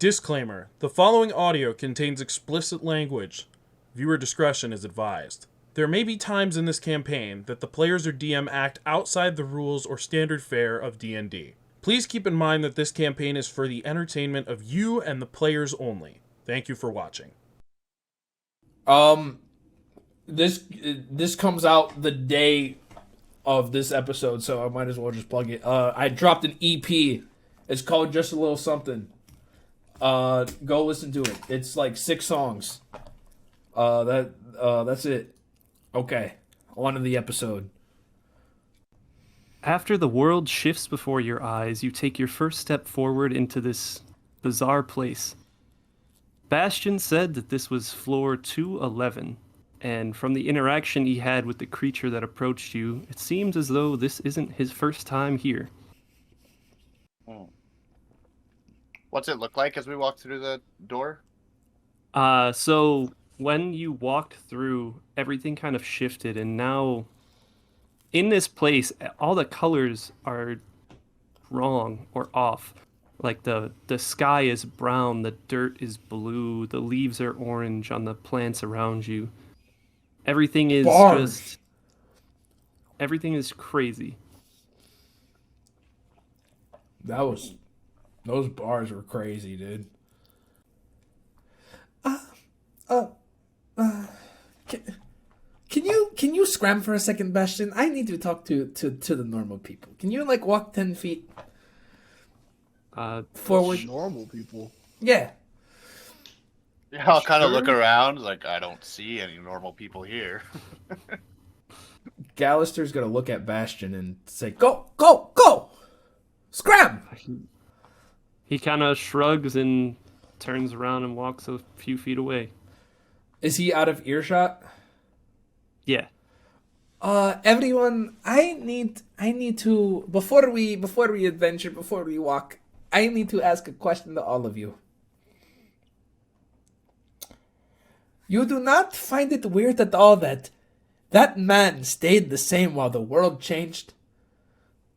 Disclaimer: the following audio contains explicit language. Viewer discretion is advised. There may be times in this campaign that the players or DM act outside the rules or standard fare of D&D. Please keep in mind that this campaign is for the entertainment of you and the players only. Thank you for watching. This comes out the day of this episode, so I might as well just plug it. I dropped an EP. It's called Just a Little Something. Go listen to it. It's like 6 songs. That's it. Okay, on to the episode. After the world shifts before your eyes, you take your first step forward into this bizarre place. Bastion said that this was floor 211, and from the interaction he had with the creature that approached you, it seems as though this isn't his first time here. What's it look like as we walk through the door? So when you walked through, everything kind of shifted, and now in this place, all the colors are wrong or off. Like the sky is brown, the dirt is blue, the leaves are orange on the plants around you. Everything is everything is crazy. Those bars were crazy, dude. Can you scram for a second, Bastion? I need to talk to the normal people. Can you walk 10 feet forward? Normal people. Yeah. Yeah, I'll kind of look around, like, I don't see any normal people here. Gallister's gonna look at Bastion and say, "Go, go, go! Scram!" He kind of shrugs and turns around and walks a few feet away. Is he out of earshot? Yeah. Everyone, I need to before we adventure, before we walk, I need to ask a question to all of you. You do not find it weird at all that man stayed the same while the world changed?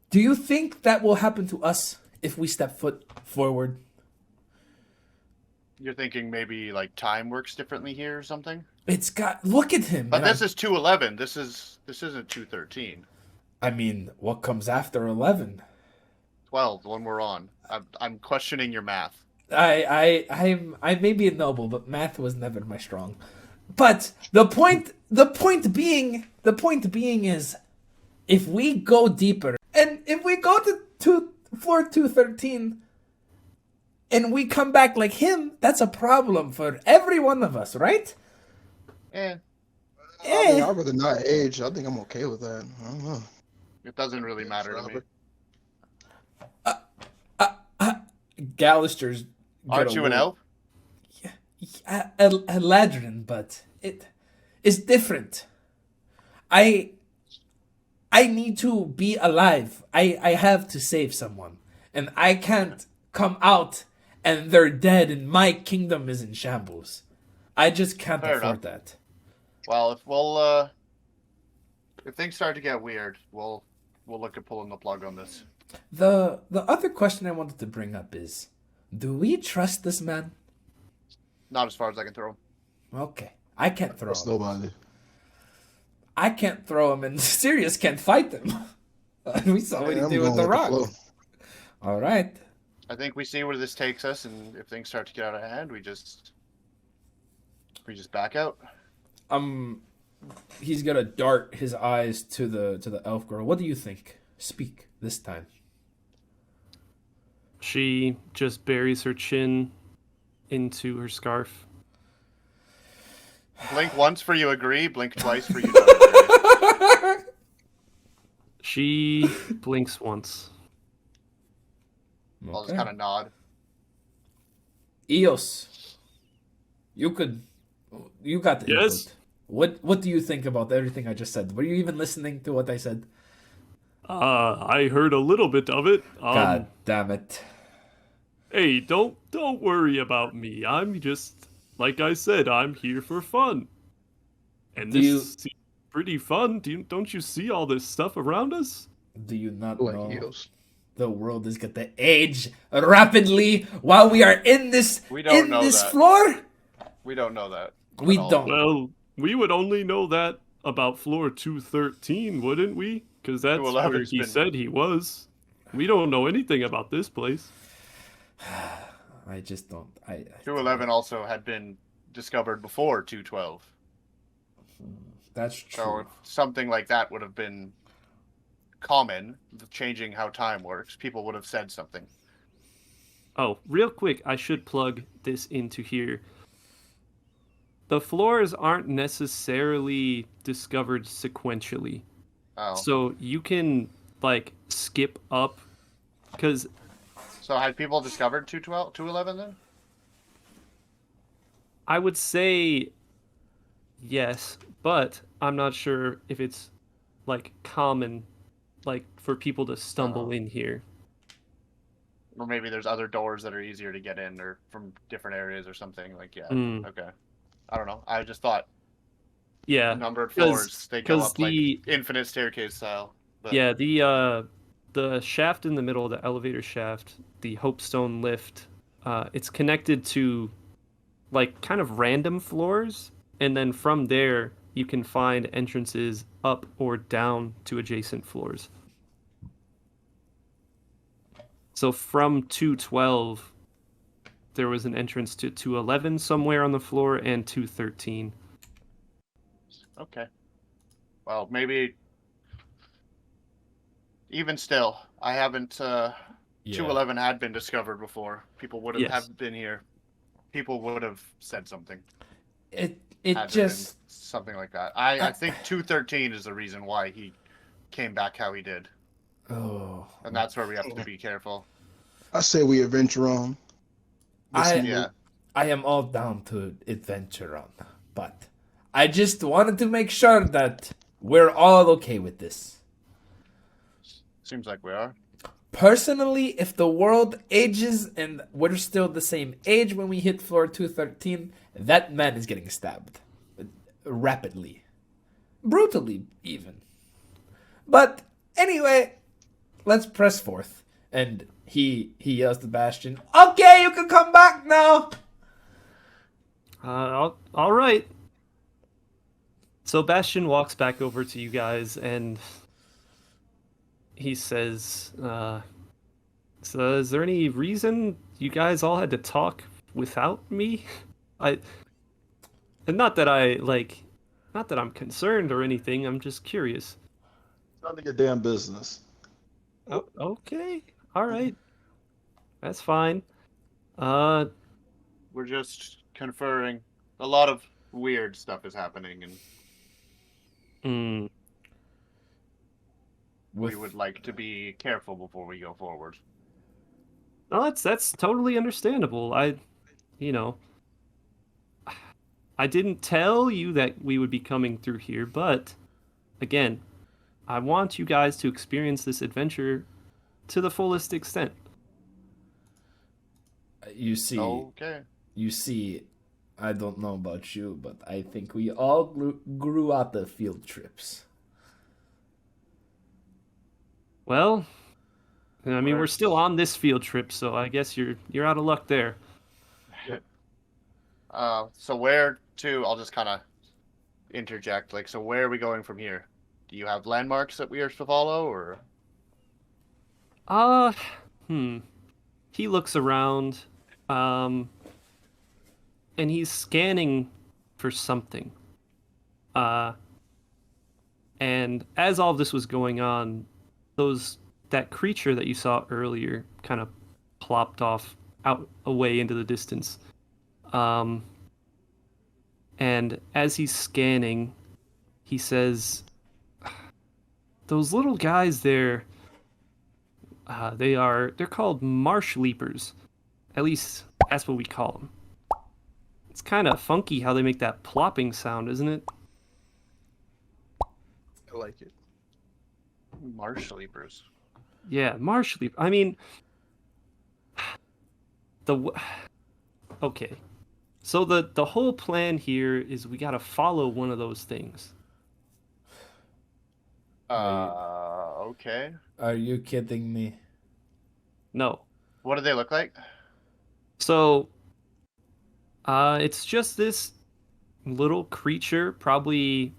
Do you think that will happen to us if we step foot forward? You're thinking maybe, like, time works differently here or something? Look at him. But this is 211. This isn't 213. I mean, what comes after 11? 12, the one we're on. I'm questioning your math. I may be a noble, but math was never my strong. But the point being is, if we go deeper, and if we go to floor 213, and we come back like him, that's a problem for every one of us, right? I mean, I'd rather not age. I think I'm okay with that. I don't know. It doesn't really matter to me. Gallister's. Aren't you an elf? Yeah, a ladrin, but it is different. I need to be alive. I have to save someone, and I can't come out and they're dead and my kingdom is in shambles. I just can't afford that. Well, if things start to get weird, we'll look at pulling the plug on this. The other question I wanted to bring up is, do we trust this man? Not as far as I can throw him. Okay, I can't throw him. Nobody. I can't throw him, and Sirius can't fight him. We saw what he did with the rock. All right. I think we see where this takes us, and if things start to get out of hand, we just back out. He's gonna dart his eyes to the elf girl. What do you think? Speak this time. She just buries her chin into her scarf. Blink once for you agree, blink twice for you don't agree. She blinks once. I'll just kind of nod. Eos, you got the Yes. input. What do you think about everything I just said? Were you even listening to what I said? I heard a little bit of it. God damn it. Hey, don't worry about me. I'm just, like I said, I'm here for fun. And this seems pretty fun. Don't you see all this stuff around us? Do you not Like know? heels. the world is going to age rapidly while we are in this We don't know this that. floor? We don't know that. We at all. don't. Well, we would only know that about floor 213, wouldn't we? Because that's where 211's he been- said he was. We don't know anything about this place. I just don't. 211 also had been discovered before 212. That's true. So if something like that would have been common, changing how time works, people would have said something. Oh, real quick, I should plug this into here. The floors aren't necessarily discovered sequentially. Oh. So you can, like, skip up. Because So had people discovered 211 then? I would say yes, but I'm not sure if it's, like, common, like, for people to stumble in here. Or maybe there's other doors that are easier to get in, or from different areas or something. Like, yeah, okay. I don't know. I just thought Yeah. numbered floors, they go up like infinite staircase style. But... Yeah, the shaft in the middle, the elevator shaft, the Hopestone lift, it's connected to, like, kind of random floors, and then from there you can find entrances up or down to adjacent floors. So from 212, there was an entrance to 211 somewhere on the floor and 213. Okay. Well, maybe... Even still, I haven't... 211 had been discovered before. People would have been here. People would have said something. It Had there just... been something like that. I think 213 is the reason why he came back how he did. Oh. And that's where we have to be careful. I say we adventure on. Yeah. I am all down to adventure on, but I just wanted to make sure that we're all okay with this. Seems like we are. Personally, if the world ages and we're still the same age when we hit floor 213, that man is getting stabbed. Rapidly. Brutally, even. But anyway, let's press forth. And he yells to Bastion, "Okay, you can come back now!" All right. So Bastion walks back over to you guys, and he says, so is there any reason you guys all had to talk without me? And not that I'm concerned or anything, I'm just curious. None of your damn business. Oh, okay. All right. That's fine. We're just conferring. A lot of weird stuff is happening, and we would like to be careful before we go forward. No, that's totally understandable. I didn't tell you that we would be coming through here, but again, I want you guys to experience this adventure to the fullest extent. You see, Okay. I don't know about you, but I think we all grew out of field trips. Well, I mean, we're still on this field trip, so I guess you're out of luck there. So where to? I'll just kind of interject. Like, so where are we going from here? Do you have landmarks that we are to follow, or? He looks around, and he's scanning for something. And as all of this was going on, that creature that you saw earlier kind of plopped off out away into the distance. And as he's scanning, he says, "Those little guys there, they're called marsh leapers. At least that's what we call them. It's kind of funky how they make that plopping sound, isn't it?" I like it. Marsh leapers. Yeah, marsh leap. I mean, okay. So the whole plan here is we gotta follow one of those things. Okay. Are you kidding me? No. What do they look like? So, it's just this little creature, probably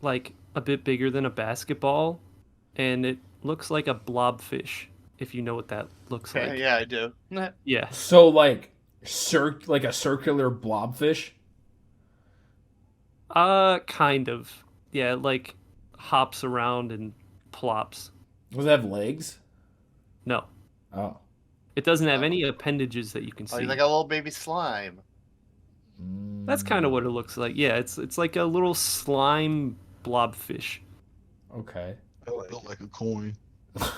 like a bit bigger than a basketball, and it looks like a blobfish, if you know what that looks like. Yeah, I do. Yeah. So like like a circular blobfish. Kind of. Yeah, it, like hops around and plops. Does it have legs? No. Oh. It doesn't have Oh. any appendages that you can Oh, see. he's like a little baby slime. That's kind of what it looks like. Yeah, it's like a little slime blobfish. Okay. It look like a coin. He's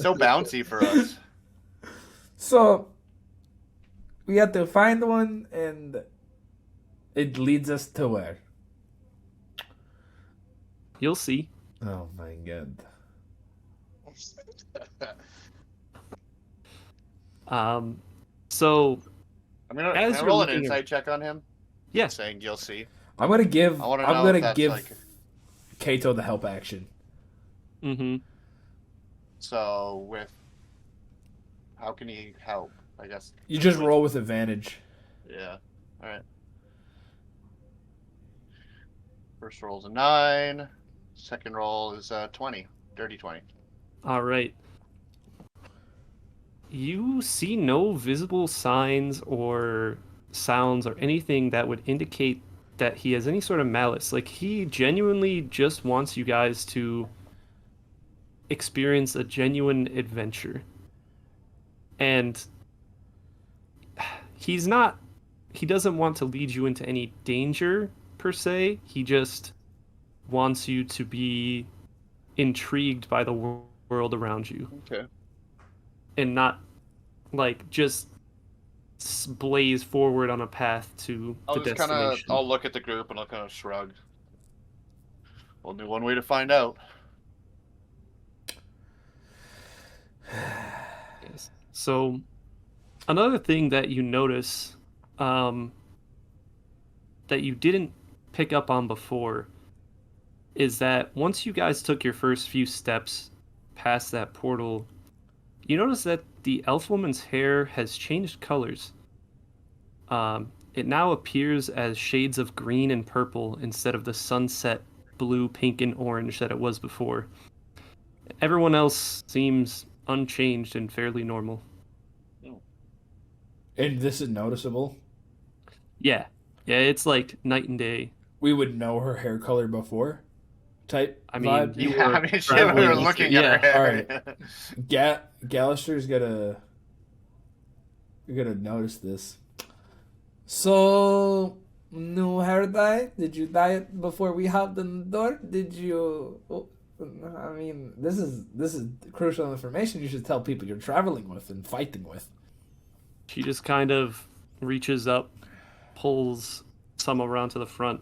so bouncy for us. So we have to find one, and it leads us to where? You'll see. Oh my god. So I'm gonna As can I you're roll an looking at- insight check on him. yeah, Saying you'll see. I'm gonna give. I want to I'm know if gonna that's give like. Kato the help action. mm-hmm. So with. How can he help? I guess. You just roll with advantage. Yeah. All right. First roll's a 9. Second roll is a 20. Dirty 20. All right. You see no visible signs or sounds or anything that would indicate that he has any sort of malice. Like, he genuinely just wants you guys to experience a genuine adventure. And he doesn't want to lead you into any danger per se. He just wants you to be intrigued by the world around you Okay. and not like just blaze forward on a path to I'll the just kind of. destination. I'll look at the group and I'll kind of shrug. Only one way to find out. Yes. So, another thing that you notice that you didn't pick up on before is that once you guys took your first few steps past that portal, you notice that the elf woman's hair has changed colors. It now appears as shades of green and purple instead of the sunset blue, pink, and orange that it was before. Everyone else seems unchanged and fairly normal. And this is noticeable. Yeah, it's like night and day. We would know her hair color before. Type. I mean, vibe. you Yeah, were I mean, shit, traveling we were with looking it. at her hair. Alright. Gallister's gonna. You're gonna notice this. So, new hair dye? Did you dye it before we hopped in the door? Did you? I mean, this is crucial information. You should tell people you're traveling with and fighting with. She just kind of reaches up, pulls some around to the front,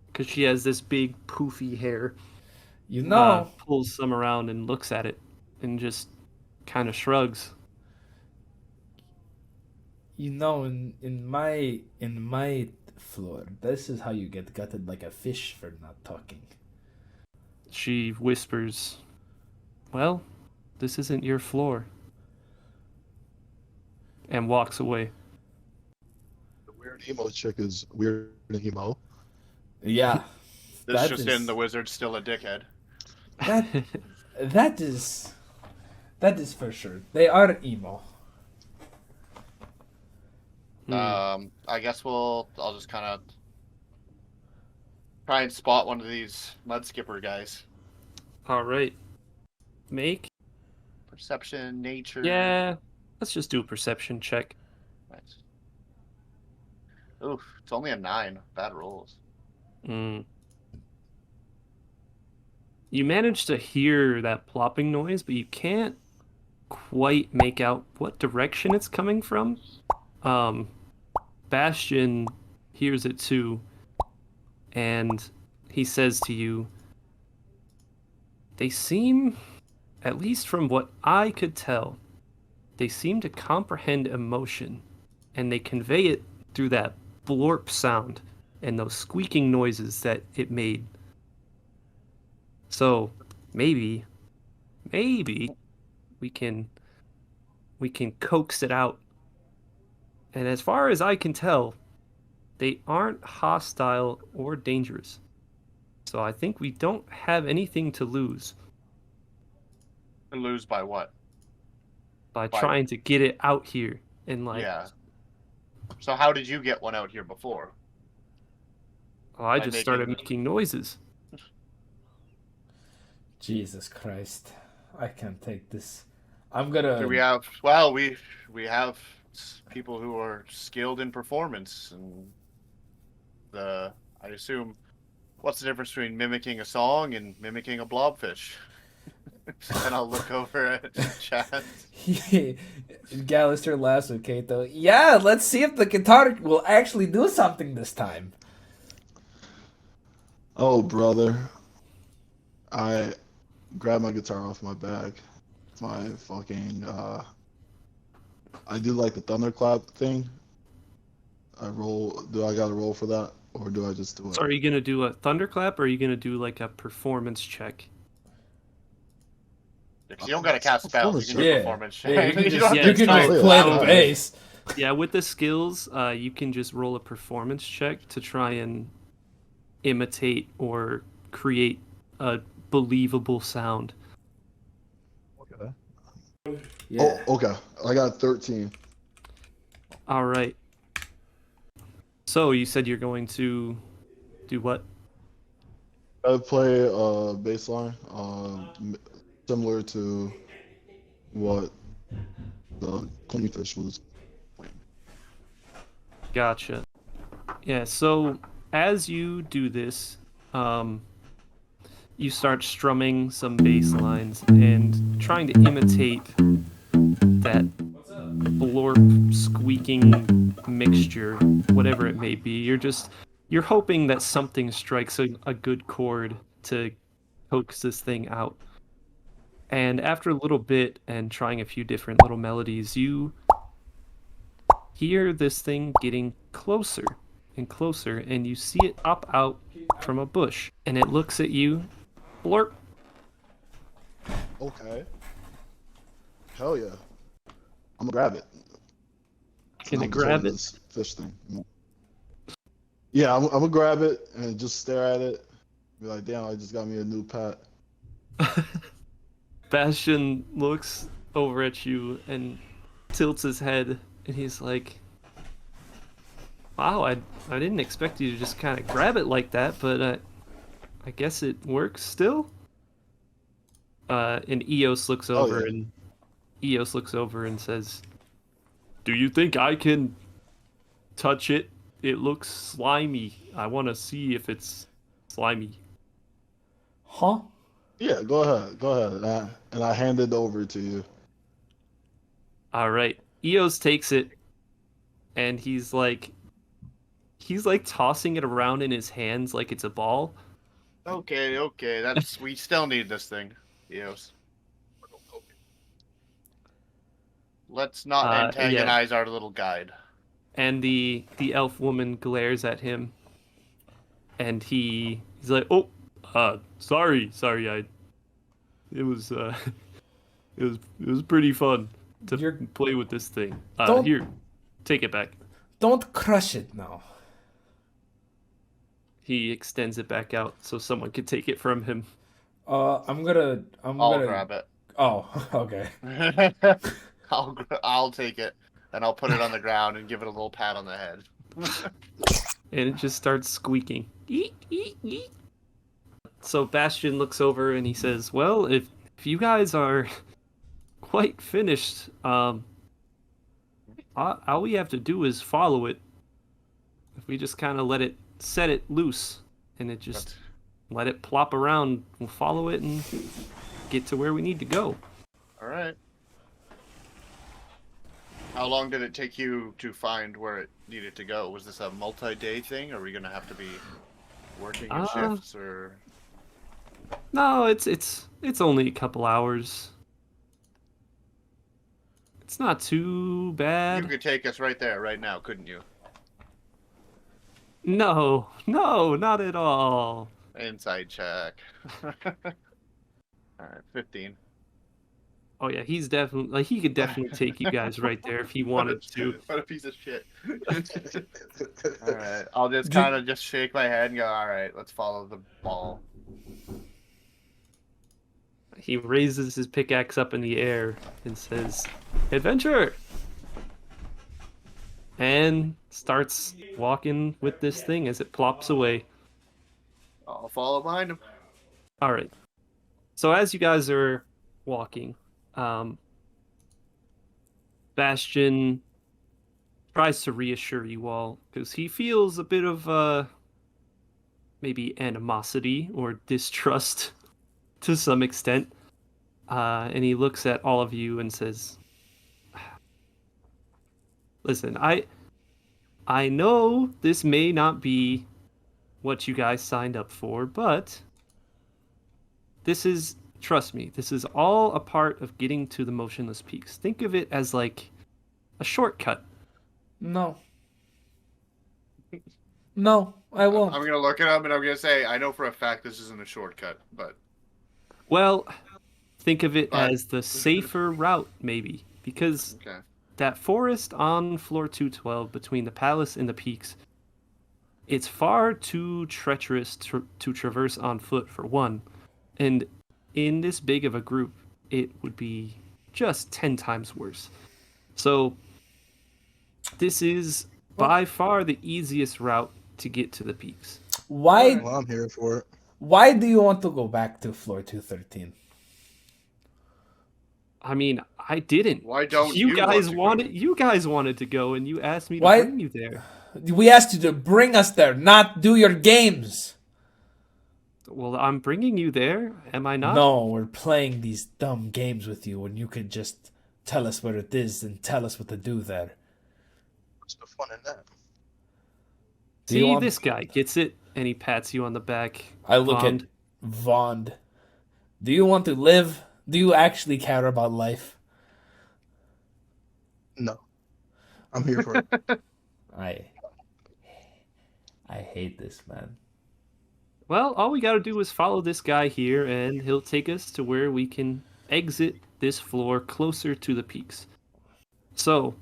because she has this big poofy hair. You know, Pulls some around and looks at it, and just kind of shrugs. you know, in my floor, this is how you get gutted like a fish for not talking. She whispers, "Well, this isn't your floor," and walks away. The weird emo chick is weird and emo. Yeah, This That just is- in, the wizard's still a dickhead. that is for sure. They are emo. I guess I'll just kind of try and spot one of these mud skipper guys. All right. Make Perception, nature. Yeah. Let's just do a perception check. Nice. Oof, it's only a 9. Bad rolls. Mm. You manage to hear that plopping noise, but you can't quite make out what direction it's coming from. Bastion hears it too, and he says to you, "They seem, at least from what I could tell, they seem to comprehend emotion, and they convey it through that blorp sound and those squeaking noises that it made. So, maybe maybe we can coax it out. And as far as I can tell, they aren't hostile or dangerous. So I think we don't have anything to lose To lose by what? by By trying to get it out here and yeah. So how did you get one out here before? I By just making- started making noises. Jesus Christ. I can't take this. I'm gonna. Do we have? Well, we have people who are skilled in performance, and I assume, what's the difference between mimicking a song and mimicking a blobfish? And I'll look over at Chad. Gallister laughs with Kato. Yeah, let's see if the guitar will actually do something this time. Oh, brother. I grabbed my guitar off my bag. My fucking, I do like the thunderclap thing. Do I gotta roll for that? Or do I just do it? So are you going to do a thunderclap or are you going to do like a performance check? You don't gotta cast spells. You can do Yeah. performance. Yeah, you can You just, don't yeah, have you to can type just it play out. the bass. Yeah, with the skills, you can just roll a performance check to try and imitate or create a believable sound. Okay. Yeah. Oh, okay. I got 13. All right. So you said you're going to do what? I play bass line, similar to what the Ponyfish was playing. Gotcha. Yeah, so as you do this, you start strumming some bass lines and trying to imitate that blorp squeaking mixture, whatever it may be. You're hoping that something strikes a good chord to coax this thing out. And after a little bit and trying a few different little melodies, you hear this thing getting closer and closer, and you see it pop out from a bush, and it looks at you. Blurp. Okay. Hell yeah. I'm gonna grab it. Can I'm it grab holding it? this fish thing. Yeah, I'm gonna grab it and just stare at it. Be like, damn, I just got me a new pet. Bastion looks over at you and tilts his head, and he's like, wow, I didn't expect you to just kind of grab it like that, but I guess it works still. And Eos looks over and says, "Do you think I can touch it? It looks slimy. I want to see if it's slimy." Huh? Yeah, go ahead. And I hand it over to you. All right. Eos takes it, and he's like tossing it around in his hands like it's a ball. Okay. We still need this thing. Yes. Let's not Yeah. antagonize our little guide. And the elf woman glares at him, and he's like, "Oh, sorry, it was it was pretty fun to You're- play with this thing. Don't- Here, take it back." Don't crush it now. He extends it back out so someone can take it from him. I'm gonna. I'll grab it. Oh, okay. I'll take it and I'll put it on the ground and give it a little pat on the head. And it just starts squeaking. Eek, eek, eek. So Bastion looks over and he says, "Well, if you guys are quite finished, all we have to do is follow it. If we just kind of set it loose, and it just let it plop around, we'll follow it and get to where we need to go." All right. How long did it take you to find where it needed to go? Was this a multi-day thing? Are we gonna have to be working in shifts or? No, it's only a couple hours. It's not too bad. You could take us right there, right now, couldn't you? No, not at all. Inside check. All right, 15. Oh yeah, he's definitely like he could definitely take you guys right there if he wanted to. What a piece of shit. All right, I'll just Do- kind of just shake my head and go, all right, let's follow the ball. He raises his pickaxe up in the air and says, "Adventure!" and starts walking with this thing as it plops away. I'll follow behind him. All right. So as you guys are walking, Bastion tries to reassure you all because he feels a bit of maybe animosity or distrust to some extent. And he looks at all of you and says, "Listen, I know this may not be what you guys signed up for, but trust me, this is all a part of getting to the Motionless Peaks. Think of it as like a shortcut." No. No, I won't. I'm gonna look it up and I'm gonna say, I know for a fact this isn't a shortcut, but Well, think of it But- as the safer route, maybe, because okay. that forest on floor 212 between the palace and the peaks, it's far too treacherous to traverse on foot, for one. And in this big of a group, it would be just 10 times worse. So, this is by far the easiest route to get to the peaks. Why? Well, I'm here for it. Why do you want to go back to floor 213? I mean, I didn't. Why don't you you guys want to go? You guys wanted to go, and you asked me to Why- bring you there. We asked you to bring us there, not do your games. Well, I'm bringing you there, am I not? No, we're playing these dumb games with you when you could just tell us where it is and tell us what to do there. What's the fun in that? Do you See, want- this guy gets it, and he pats you on the back. I look Bond. at Vond. Do you want to live? Do you actually care about life? No. I'm here for it. I hate this, man. Well, all we gotta do is follow this guy here, and he'll take us to where we can exit this floor closer to the peaks. So,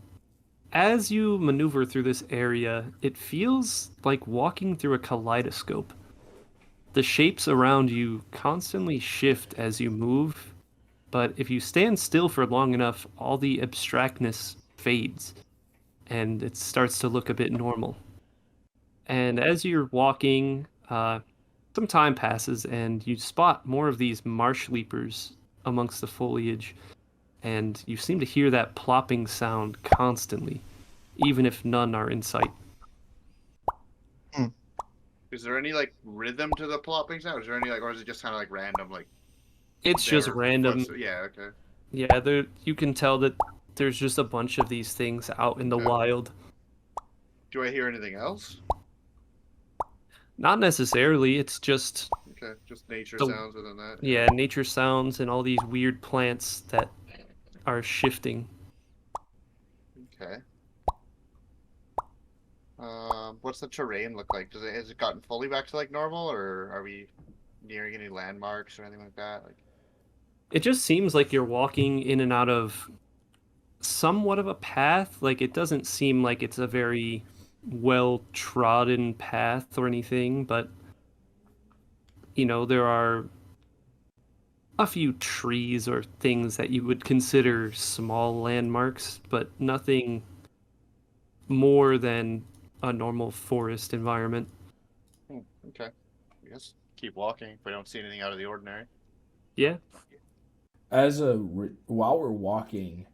as you maneuver through this area, it feels like walking through a kaleidoscope. The shapes around you constantly shift as you move, but if you stand still for long enough, all the abstractness fades, and it starts to look a bit normal. And as you're walking, some time passes, and you spot more of these marsh leapers amongst the foliage, and you seem to hear that plopping sound constantly, even if none are in sight. Is there any like rhythm to the plopping sound? Is there any like, or is it just kind of like random? Like It's just their random. footsteps? Yeah. Okay. Yeah, you can tell that there's just a bunch of these things out in the Okay. wild. Do I hear anything else? Not necessarily, it's just, Okay, just nature The- sounds other than that. yeah, nature sounds and all these weird plants that are shifting. Okay. What's the terrain look like? Has it gotten fully back to like normal, or are we nearing any landmarks or anything like that? Like, It just seems like you're walking in and out of somewhat of a path. Like, it doesn't seem like it's a very well-trodden path or anything, but, you know, there are a few trees or things that you would consider small landmarks, but nothing more than a normal forest environment. okay. I guess keep walking if we don't see anything out of the ordinary. Yeah. While we're walking,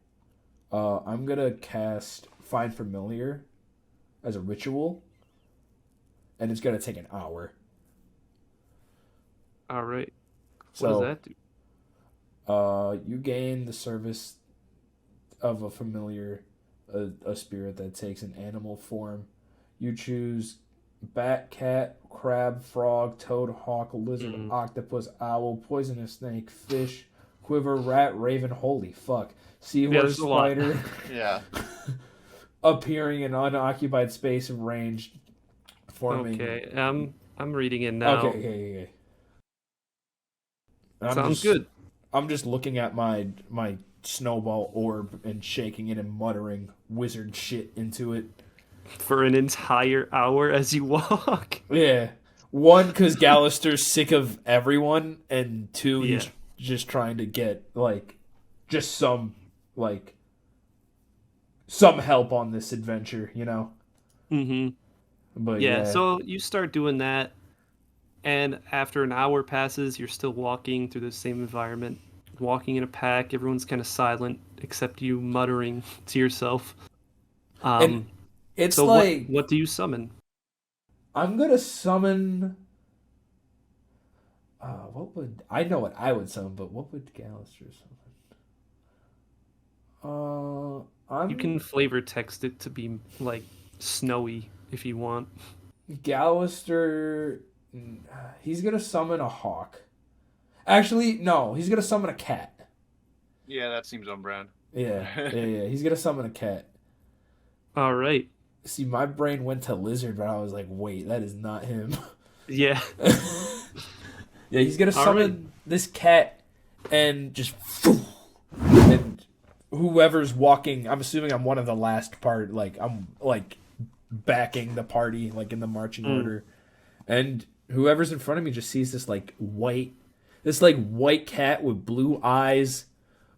I'm gonna cast Find Familiar as a ritual, and it's gonna take an hour. All right. What So, does that do? You gain the service of a familiar, a spirit that takes an animal form. You choose bat, cat, crab, frog, toad, hawk, lizard, octopus, owl, poisonous snake, fish, quiver, rat, raven. Holy fuck! Seahorse, there's a lot. spider, Yeah. appearing in unoccupied space and range, forming. Okay. I'm reading it now. Okay. I'm Sounds just- good. I'm just looking at my snowball orb and shaking it and muttering wizard shit into it. For an entire hour as you walk. Yeah. One, because Gallister's sick of everyone, and two, Yeah. he's just trying to get, like, just some help on this adventure, you know? Mm-hmm. But Yeah, so you start doing that, and after an hour passes, you're still walking through the same environment, walking in a pack. Everyone's kind of silent, except you muttering to yourself. And it's So like, what do you summon? I'm gonna summon. I know what I would summon, but what would Gallister summon? You can flavor text it to be like snowy if you want. Gallister. He's gonna summon a hawk. Actually, no, he's gonna summon a cat. Yeah, that seems on brand. Yeah. He's gonna summon a cat. All right. See, my brain went to lizard, but I was like, wait, that is not him. Yeah. Yeah, he's gonna All summon this cat and just and whoever's walking. I'm assuming I'm one of the last part. Like I'm like backing the party, like in the marching order, and whoever's in front of me just sees this white cat with blue eyes,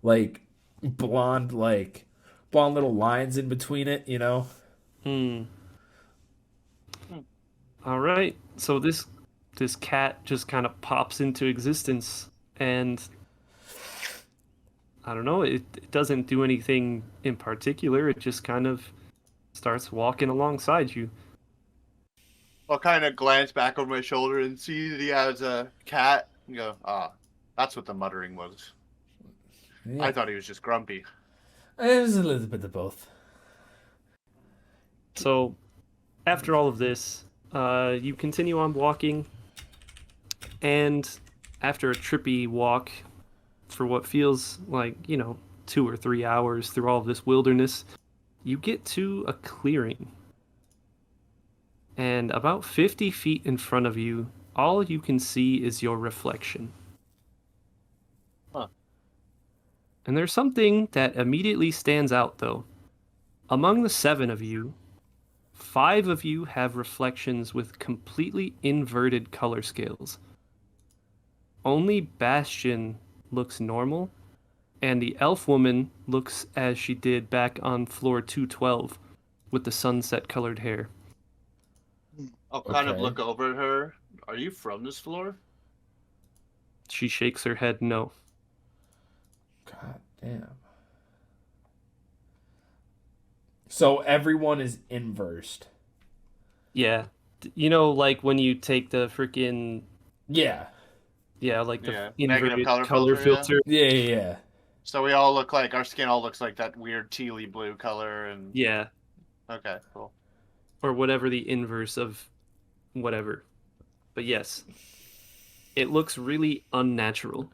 like blonde little lines in between it. You know. All right. So this cat just kind of pops into existence, and I don't know, it doesn't do anything in particular. It just kind of starts walking alongside you. I'll kind of glance back over my shoulder and see that he has a cat and go, that's what the muttering was. Yeah. I thought he was just grumpy. It was a little bit of both. So after all of this, you continue on walking, and after a trippy walk for what feels like, 2 or 3 hours through all of this wilderness, you get to a clearing. And about 50 feet in front of you, all you can see is your reflection. Huh. And there's something that immediately stands out, though. Among the 7 of you, 5 of you have reflections with completely inverted color scales. Only Bastion looks normal, and the elf woman looks as she did back on floor 212 with the sunset-colored hair. I'll kind of Okay. look over at her. Are you from this floor? She shakes her head no. God damn. So everyone is inversed. Yeah. Like when you take the freaking... Yeah. Yeah, like the negative inverted color filter, filter. Yeah. So we all look like, our skin all looks like that weird tealy blue color, and... Yeah. Okay, cool. Or whatever the inverse of whatever. But yes. It looks really unnatural.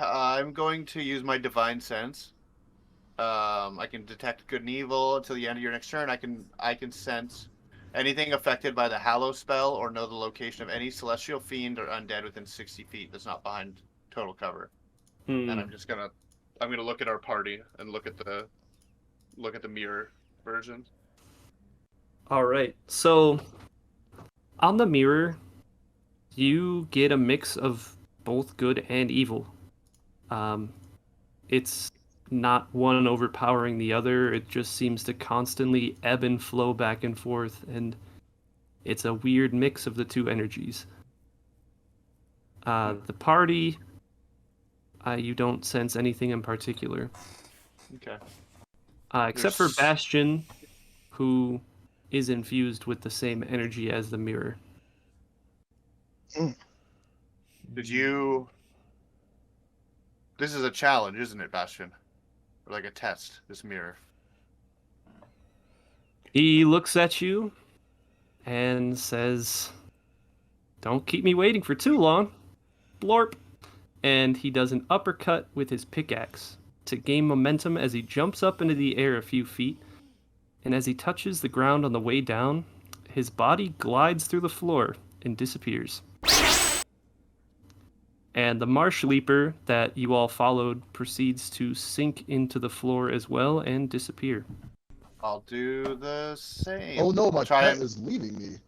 I'm going to use my divine sense. I can detect good and evil until the end of your next turn. I can sense anything affected by the Hallow spell or know the location of any celestial fiend or undead within 60 feet that's not behind total cover. And I'm gonna look at our party and look at the mirror version. All right. So on the mirror, you get a mix of both good and evil. It's not one overpowering the other. It just seems to constantly ebb and flow back and forth, and it's a weird mix of the two energies. The party, you don't sense anything in particular. Okay. Except for Bastion, who is infused with the same energy as the mirror. Did you... This is a challenge, isn't it, Bastion? Or like a test, this mirror. He looks at you and says, "Don't keep me waiting for too long. Blorp." And he does an uppercut with his pickaxe to gain momentum as he jumps up into the air a few feet. And as he touches the ground on the way down, his body glides through the floor and disappears. And the marsh leaper that you all followed proceeds to sink into the floor as well and disappear. I'll do the same. Oh no, my I'll try pet and is leaving me.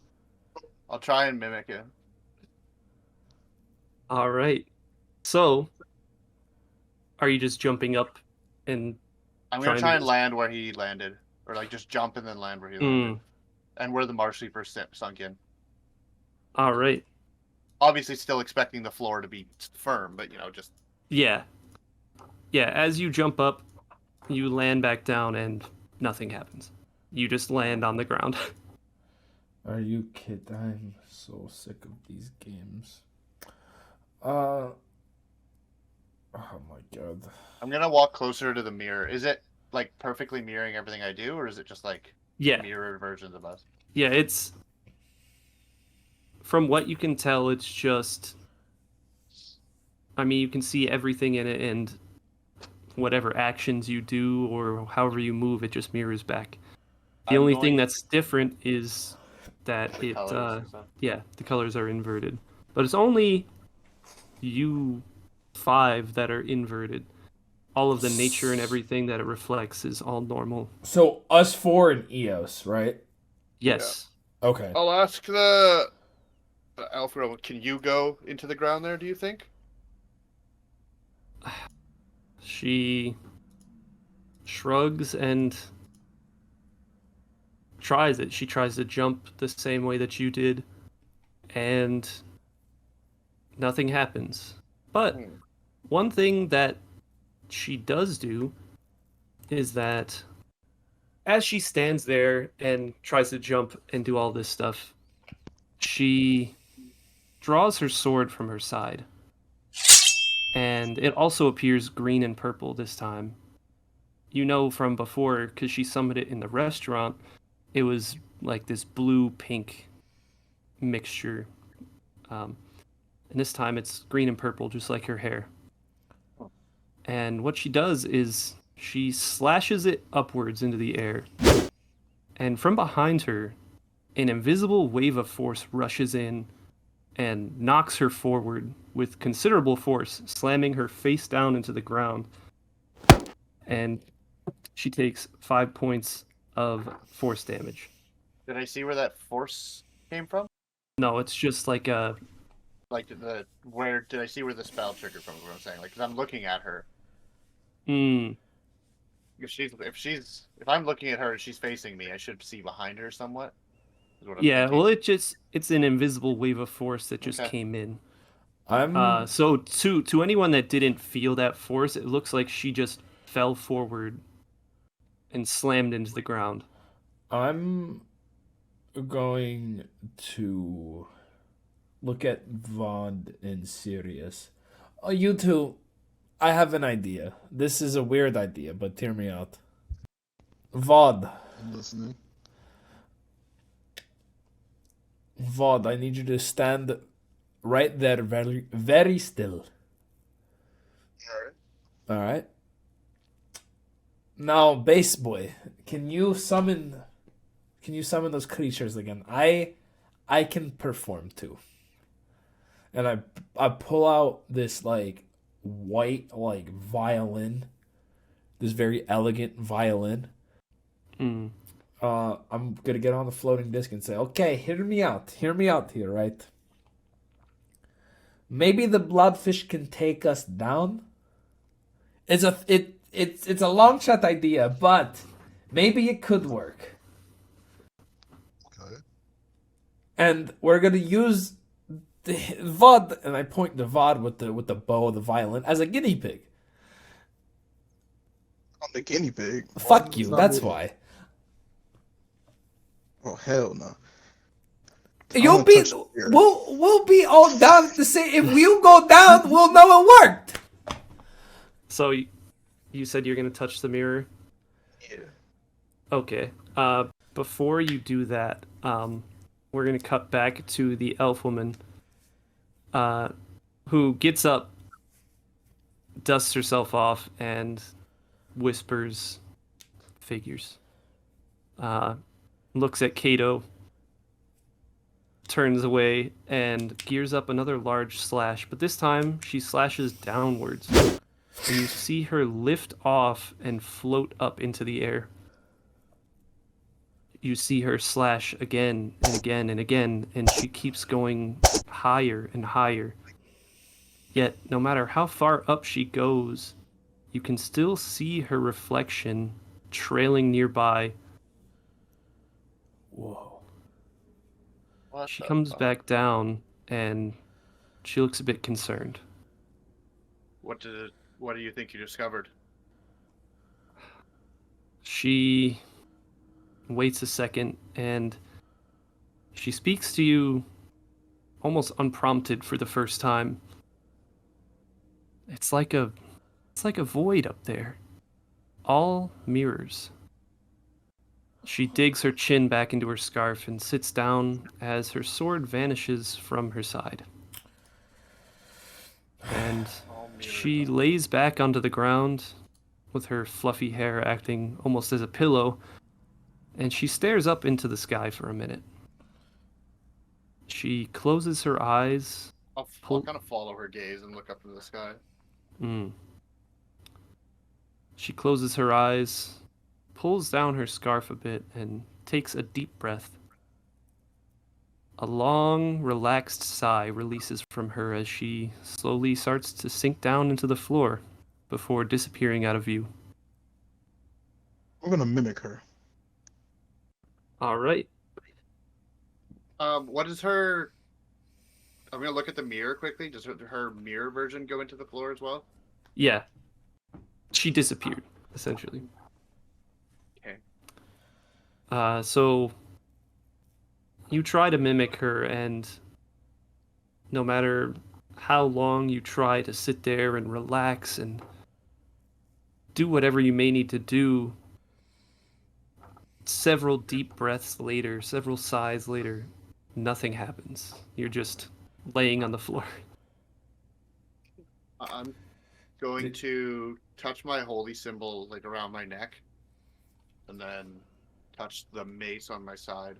I'll try and mimic it. All right. So, are you just jumping up and I'm gonna trying try to and land where he landed, or like just jump and then land where he landed, and where the marsh sleeper sunk in. All right. Obviously, still expecting the floor to be firm, but just Yeah. Yeah, as you jump up, you land back down and nothing happens. You just land on the ground. Are you kidding? I'm so sick of these games. Oh my god. I'm gonna walk closer to the mirror. Is it like perfectly mirroring everything I do, or is it just like Yeah. mirrored versions of us? Yeah, it's from what you can tell, it's just I mean, you can see everything in it and whatever actions you do or however you move, it just mirrors back. The I'm only going thing that's different is that the it colors and stuff. yeah, the colors are inverted. But it's only you 5 that are inverted. All of the nature and everything that it reflects is all normal. So us 4 and Eos, right? Yes. Okay. I'll ask the elf girl. Can you go into the ground there? Do you think? She shrugs and tries it. She tries to jump the same way that you did, and nothing happens. But one thing that she does do is that as she stands there and tries to jump and do all this stuff, she draws her sword from her side. And it also appears green and purple this time. You know from before, because she summoned it in the restaurant, it was like this blue-pink mixture. And this time it's green and purple, just like her hair. And what she does is she slashes it upwards into the air. And from behind her, an invisible wave of force rushes in and knocks her forward with considerable force, slamming her face down into the ground. And she takes 5 points of force damage. Did I see where that force came from? No, it's just like a... Like where did I see where the spell triggered from? Is what I'm saying. Like, 'cause I'm looking at her. If I'm looking at her and she's facing me, I should see behind her somewhat. Is what I'm Yeah, thinking. well, it's an invisible wave of force that just came in. I'm So to anyone that didn't feel that force, it looks like she just fell forward and slammed into the ground. I'm going to look at Vaughn and Sirius. Oh, you two, I have an idea. This is a weird idea, but hear me out. Vaughn, I'm listening. Vaughn, I need you to stand right there, very, very still. All right. Now, Base Boy, can you summon those creatures again? I can perform too. And I pull out this like white like violin, this very elegant violin. Mm. I'm gonna get on the floating disc and say, okay, hear me out here, right? Maybe the bloodfish can take us down. It's a long shot idea, but maybe it could work. Okay. And we're gonna use the Vod, and I point to Vod with the bow of the violin as a guinea pig. I'm the guinea pig. Fuck you. It's not That's me. why. Oh hell no. You'll gonna be. touch the ear. We'll be all down at the same. If you go down, we'll know it worked. So you said you're going to touch the mirror? Yeah. Okay. Before you do that, we're going to cut back to the elf woman who gets up, dusts herself off, and whispers figures. Looks at Kato. turns away and gears up another large slash, but this time she slashes downwards. And you see her lift off and float up into the air. You see her slash again and again and again, and she keeps going higher and higher. Yet, no matter how far up she goes, you can still see her reflection trailing nearby. Whoa. What She the comes fuck? back down, and she looks a bit concerned. What do you think you discovered? She waits a second, and she speaks to you almost unprompted for the first time. It's like a void up there. All mirrors. She digs her chin back into her scarf and sits down as her sword vanishes from her side. And All mirrors. she lays back onto the ground with her fluffy hair acting almost as a pillow, and she stares up into the sky for a minute. She closes her eyes. I'll kind of follow her gaze and look up into the sky. She closes her eyes, pulls down her scarf a bit, and takes a deep breath. A long, relaxed sigh releases from her as she slowly starts to sink down into the floor before disappearing out of view. We're gonna mimic her. All right. What is her? I'm gonna look at the mirror quickly. Does her mirror version go into the floor as well? Yeah. She disappeared, essentially. Okay. So you try to mimic her, and no matter how long you try to sit there and relax and do whatever you may need to do, several deep breaths later, several sighs later, nothing happens. You're just laying on the floor. I'm going to touch my holy symbol like around my neck, and then touch the mace on my side,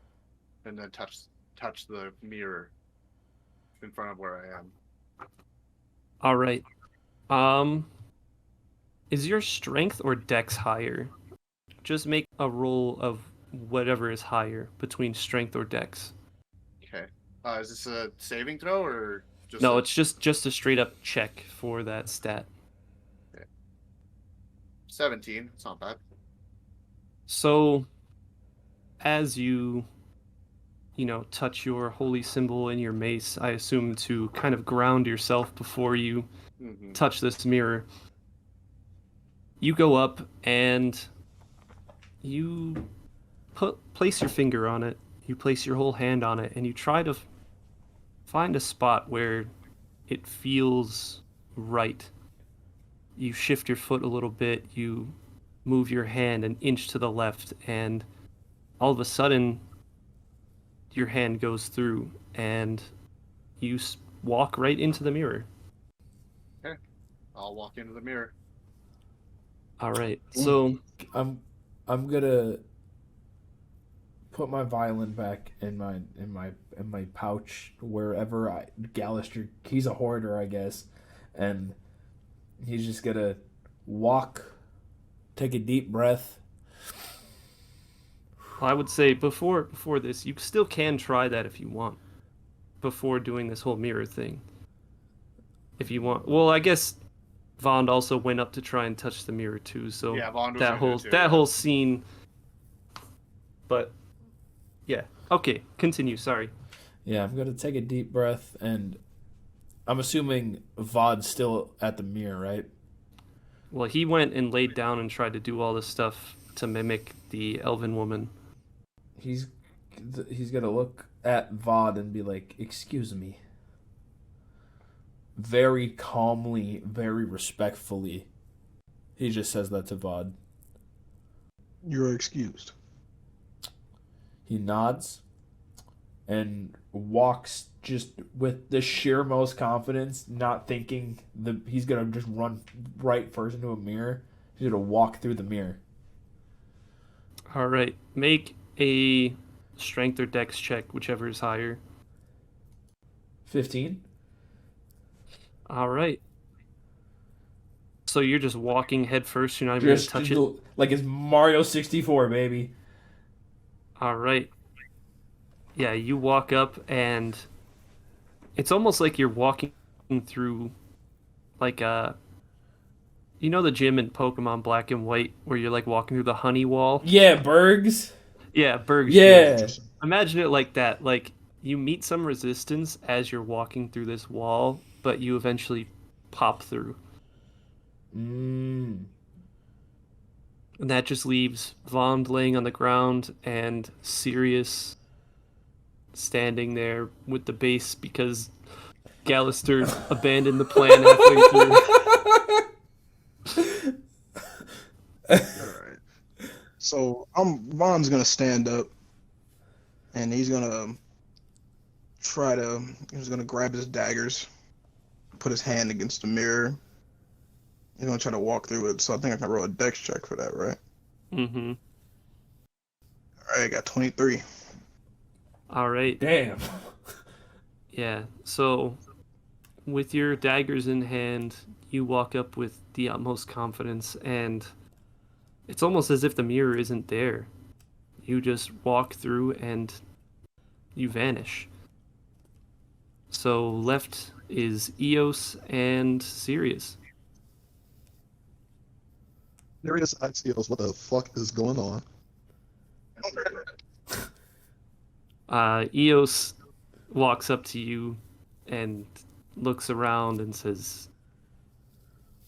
and then touch the mirror in front of where I am. All right. Is your strength or dex higher? Just make a roll of whatever is higher between strength or dex. Okay. Is this a saving throw or just? No, it's just a straight up check for that stat. 17. It's not bad. So, as you touch your holy symbol in your mace, I assume to kind of ground yourself before you Mm-hmm. touch this mirror. You go up and you place your finger on it. You place your whole hand on it, and you try to find a spot where it feels right. You shift your foot a little bit, you move your hand an inch to the left, and all of a sudden, your hand goes through, and you walk right into the mirror. Okay. I'll walk into the mirror. All right, so I'm gonna put my violin back in my pouch wherever Gallister. He's a hoarder, I guess, and he's just gonna walk, take a deep breath. I would say before this, you still can try that if you want. Before doing this whole mirror thing, if you want. Well, I guess Vond also went up to try and touch the mirror too. So Yeah, Vaughn was that in whole there too, that yeah. whole scene. But yeah, okay, continue. Sorry. Yeah, I'm gonna take a deep breath, and I'm assuming Vod's still at the mirror, right? Well, he went and laid down and tried to do all this stuff to mimic the elven woman. He's gonna look at Vod and be like, "Excuse me." Very calmly, very respectfully, he just says that to Vod. You're excused. He nods and walks just with the sheer most confidence, not thinking he's gonna just run right first into a mirror. He's gonna walk through the mirror. All right, make a strength or dex check, whichever is higher. 15. All right. So you're just walking head first. You're not even going to touch it. Like it's Mario 64, baby. All right. Yeah, you walk up and it's almost like you're walking through like you know the gym in Pokemon Black and White where you're like walking through the honey wall? Yeah, Bergs. Yeah, Berg's Yeah. Gym. Imagine it like that. Like you meet some resistance as you're walking through this wall, but you eventually pop through. Mm. And that just leaves Vaughn laying on the ground and Sirius standing there with the base because Gallister abandoned the plan halfway through. Alright. So Vaughn's gonna stand up and he's gonna grab his daggers, put his hand against the mirror. He's gonna try to walk through it, so I think I can roll a dex check for that, right? Mm-hmm. Alright, I got 23. All right. Damn. Yeah. So, with your daggers in hand, you walk up with the utmost confidence, and it's almost as if the mirror isn't there. You just walk through and you vanish. So, left is Eos and Sirius. Sirius Axios, what the fuck is going on? Eos walks up to you and looks around and says,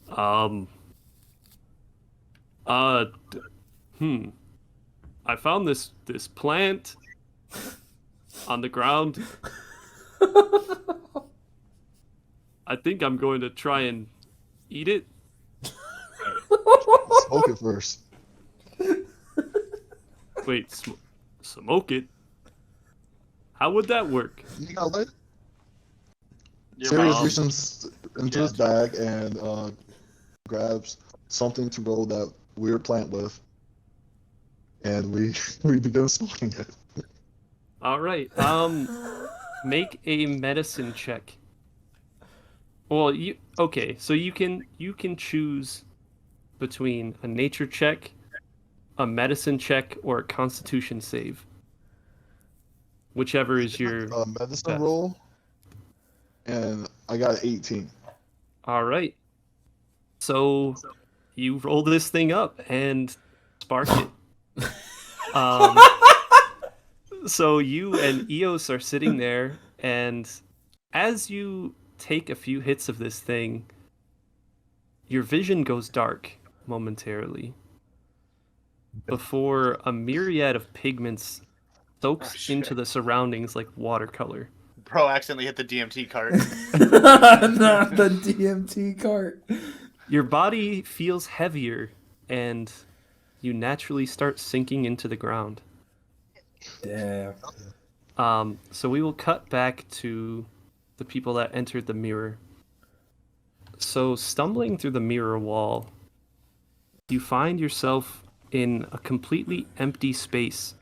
I found this plant on the ground. I think I'm going to try and eat it. Smoke it first. Wait, smoke it? How would that work? You got lit? Your Sirius mom. reaches into his bag and grabs something to roll that weird plant with, and we begin smoking it. All right. Make a medicine check. Well, so you can choose between a nature check, a medicine check, or a constitution save. Whichever is your medicine best. roll, and I got 18. All right. So you roll this thing up and spark it. So you and Eos are sitting there, and as you take a few hits of this thing, your vision goes dark momentarily before a myriad of pigments soaks into the surroundings like watercolor. Bro accidentally hit the DMT cart. Not the DMT cart. Your body feels heavier, and you naturally start sinking into the ground. Damn. So we will cut back to the people that entered the mirror. So stumbling through the mirror wall, you find yourself in a completely empty space.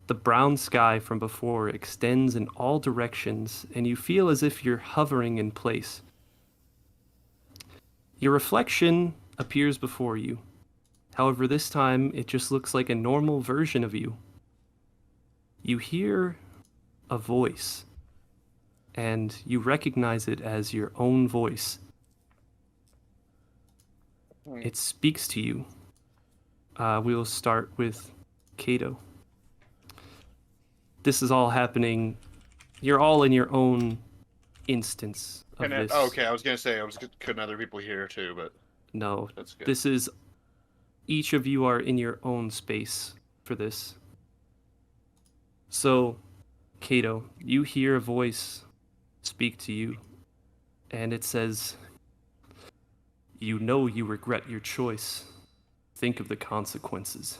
The brown sky from before extends in all directions, and you feel as if you're hovering in place. Your reflection appears before you. However, this time it just looks like a normal version of you. You hear a voice, and you recognize it as your own voice. It speaks to you. We will start with Kato. This is all happening. You're all in your own instance of this. Okay, I was gonna say couldn't other people hear too, but No, that's good. this is each of you are in your own space for this. So, Kato, you hear a voice speak to you, and it says, "You know you regret your choice. Think of the consequences."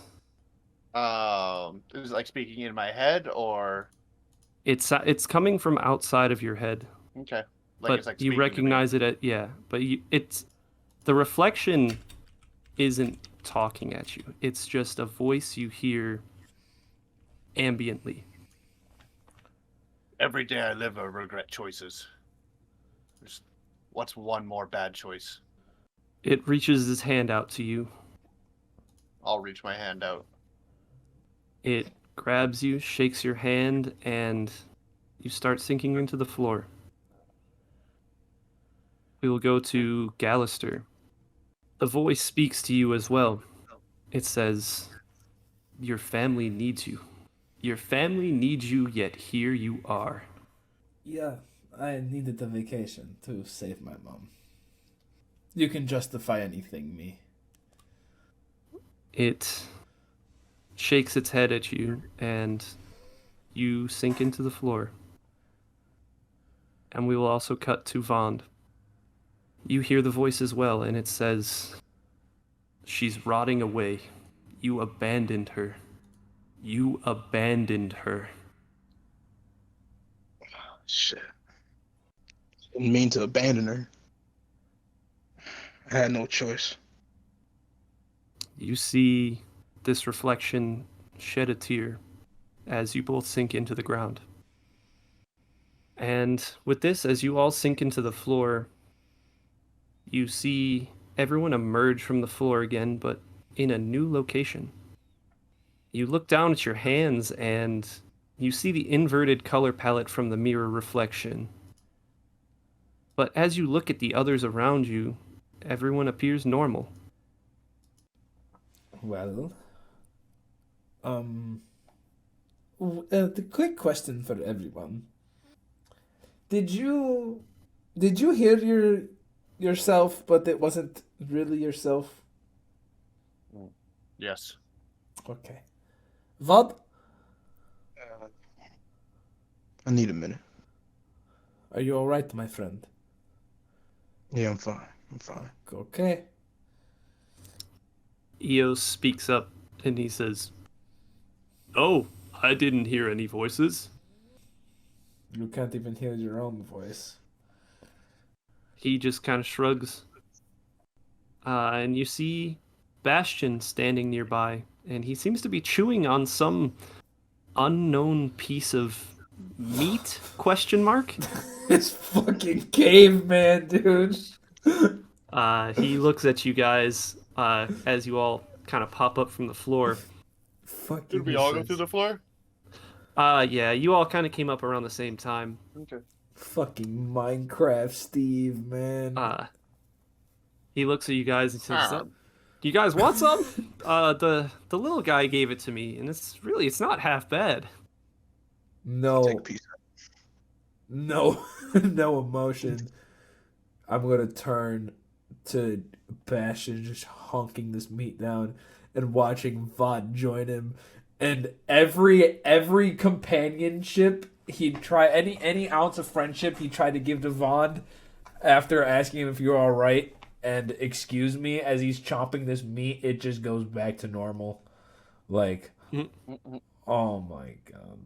Is it like speaking in my head or It's coming from outside of your head, okay? but it's like you speaking to me. recognize it at but it's the reflection isn't talking at you. It's just a voice you hear ambiently. Every day I live, I regret choices. What's one more bad choice? It reaches its hand out to you. I'll reach my hand out. It grabs you, shakes your hand, and you start sinking into the floor. We will go to Gallister. The voice speaks to you as well. It says, your family needs you. Your family needs you, yet here you are. Yeah, I needed a vacation to save my mom. You can justify anything, me. It shakes its head at you, and you sink into the floor. And we will also cut to Vond. You hear the voice as well, and it says, she's rotting away. You abandoned her. You abandoned her. Shit. Didn't mean to abandon her. I had no choice. You see this reflection shed a tear as you both sink into the ground. And with this, as you all sink into the floor, you see everyone emerge from the floor again, but in a new location. You look down at your hands and you see the inverted color palette from the mirror reflection. But as you look at the others around you, everyone appears normal. Well, the quick question for everyone: Did you hear yourself, but it wasn't really yourself? Yes. Okay, Vod, I need a minute. are you all right, my friend? Yeah, I'm fine. I'm fine. Okay. Eos speaks up and he says, "Oh, I didn't hear any voices." You can't even hear your own voice. He just kind of shrugs. And you see Bastion standing nearby, and he seems to be chewing on some unknown piece of meat, question mark. It's fucking caveman, dude. He looks at you guys as you all kind of pop up from the floor. Fucking. Did we all go through the floor? Yeah, you all kind of came up around the same time. Okay. Fucking Minecraft Steve, man. He looks at you guys and says, "You guys want some?" The little guy gave it to me, and it's not half bad. No. Take a piece. No, no emotion. I'm gonna turn to Bastion just honking this meat down and watching Vod join him. And every companionship he'd try, any ounce of friendship he tried to give to Vod after asking him if you're all right and excuse me as he's chomping this meat, it just goes back to normal. Like, oh my god.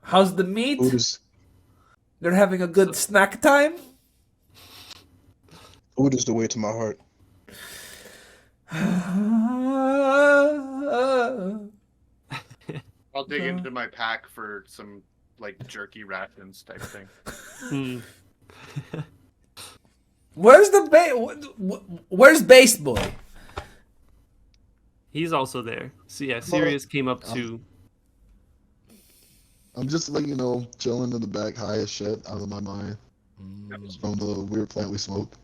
How's the meat? They're having a good snack time? Food is the way to my heart. I'll dig into my pack for some like jerky rations type thing. Where's where's Base Boy? He's also there. So yeah, Sirius came up to. I'm just like, chilling in the back, high as shit, out of my mind. From the weird plant we smoked.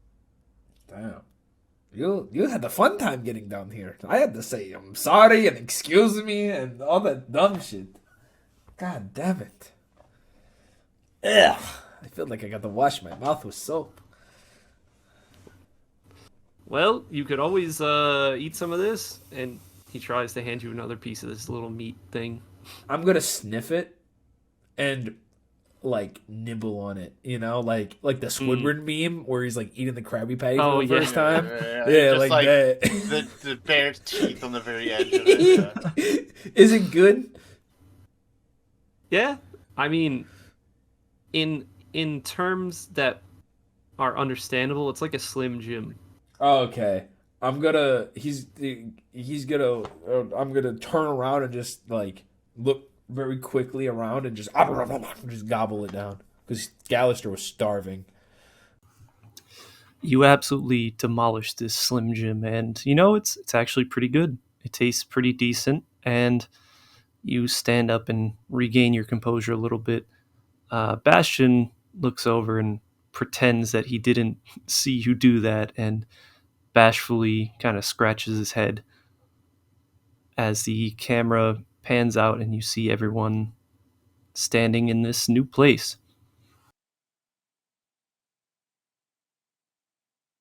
Damn. You had a fun time getting down here. I had to say I'm sorry and excuse me and all that dumb shit. God damn it. Ugh. I feel like I got to wash my mouth with soap. Well, you could always eat some of this, and he tries to hand you another piece of this little meat thing. I'm gonna sniff it and like nibble on it, like the Squidward meme where he's like eating the Krabby Patty for the first time. Yeah, Just like that. the bear's teeth on the very edge of it. Is it good? Yeah, I mean, in terms that are understandable, it's like a Slim Jim. Oh, okay. I'm gonna turn around and just like look very quickly around and just gobble it down because Gallister was starving. You absolutely demolished this Slim Jim, and it's actually pretty good. It tastes pretty decent, and you stand up and regain your composure a little bit. Bastion looks over and pretends that he didn't see you do that, and bashfully kind of scratches his head as the camera pans out and you see everyone standing in this new place.